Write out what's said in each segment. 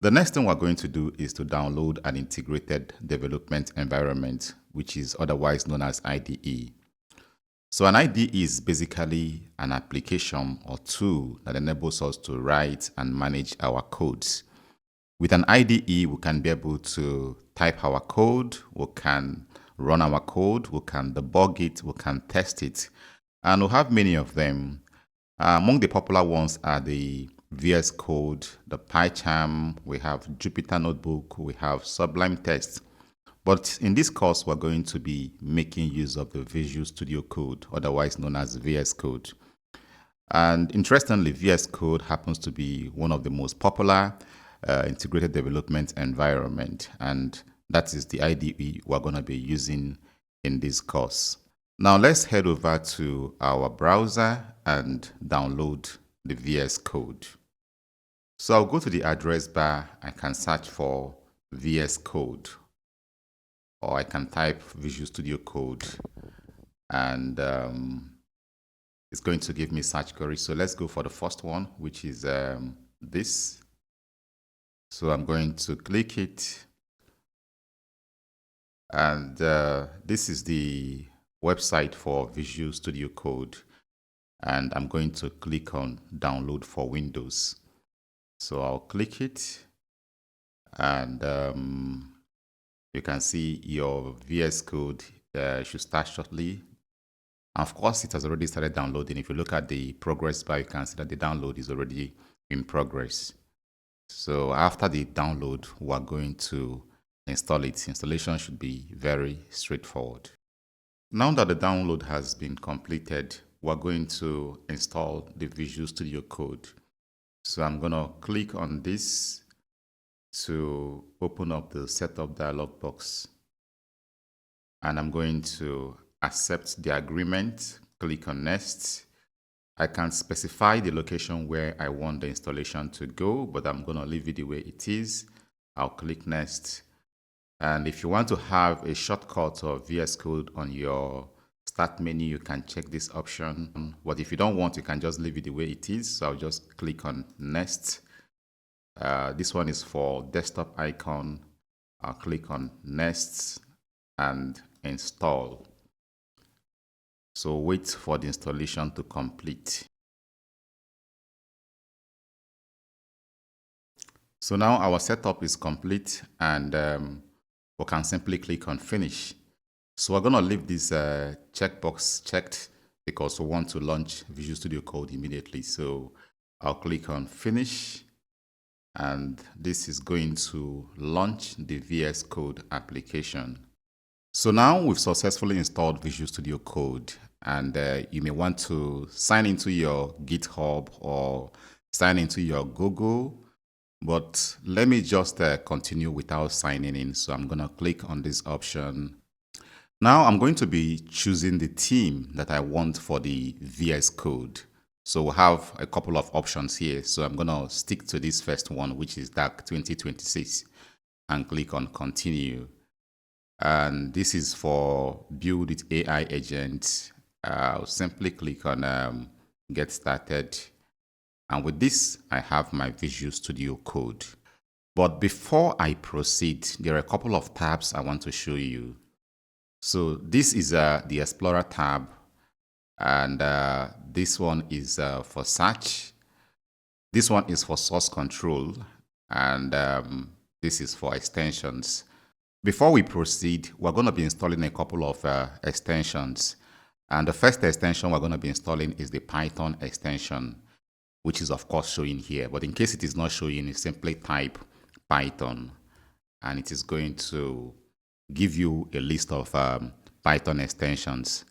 The next thing we're going to do is to download an integrated development environment, which is otherwise known as IDE. So an IDE is basically an application or tool that enables us to write and manage our codes. With an IDE, we can be able to type our code, we can run our code, we can debug it, we can test it, and we'll have many of them. Among the popular ones are the VS Code, the PyCharm, we have Jupyter Notebook, we have Sublime Text. But in this course, we're going to be making use of the Visual Studio Code, otherwise known as VS Code. And interestingly, VS Code happens to be one of the most popular integrated development environment, and that is the IDE we're going to be using in this course. Now let's head over to our browser and download the VS Code. So I'll go to the address bar. I can search for VS Code, or I can type Visual Studio Code, and it's going to give me search query. So let's go for the first one, which is this. So I'm going to click it, and this is the website for Visual Studio Code, and I'm going to click on download for Windows. So I'll click it, and you can see your VS Code should start shortly. Of course, it has already started downloading. If you look at the progress bar, you can see that the download is already in progress. So after the download, we're going to install it. Installation should be very straightforward. Now that the download has been completed, we're going to install the Visual Studio Code. So I'm going to click on this to open up the setup dialog box. And I'm going to accept the agreement, click on next. I can specify the location where I want the installation to go, but I'm going to leave it the way it is. I'll click next. And if you want to have a shortcut of VS Code on your start menu, you can check this option. But if you don't want, you can just leave it the way it is. So I'll just click on next. This one is for desktop icon. I'll click on next and install. So wait for the installation to complete. So now our setup is complete, and we can simply click on finish. So we're going to leave this checkbox checked because we want to launch Visual Studio Code immediately. So I'll click on finish, and this is going to launch the VS Code application. So now we've successfully installed Visual Studio Code, and you may want to sign into your GitHub or sign into your Google, but let me just continue without signing in. So I'm going to click on this option. Now I'm going to be choosing the theme that I want for the VS Code. So we'll have a couple of options here. So I'm going to stick to this first one, which is Dark 2026, and click on continue. And this is for build with AI agents. I'll simply click on get started. And with this, I have my Visual Studio Code. But before I proceed, there are a couple of tabs I want to show you. So this is the Explorer tab, and this one is for search. This one is for source control, and this is for extensions. Before we proceed, we're going to be installing a couple of extensions. And the first extension we're going to be installing is the Python extension, which is of course showing here. But in case it is not showing, you simply type Python, and it is going to give you a list of Python extensions.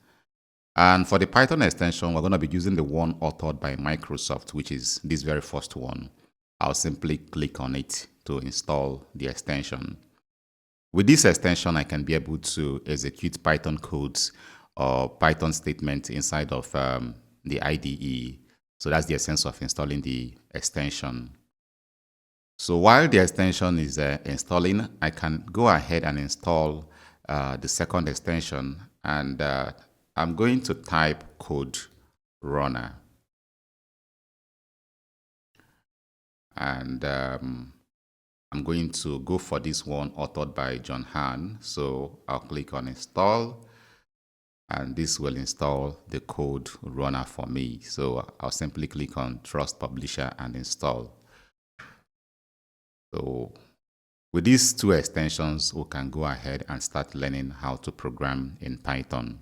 And for the Python extension, we're going to be using the one authored by Microsoft, which is this very first one. I'll simply click on it to install the extension. With this extension, I can be able to execute Python codes or Python statements inside of the IDE. So that's the essence of installing the extension. So while the extension is installing, I can go ahead and install the second extension, and I'm going to type code runner. And I'm I'm going to go for this one authored by John Han. So I'll click on install, and this will install the code runner for me. So I'll simply click on Trust Publisher and install. So with these two extensions, we can go ahead and start learning how to program in Python.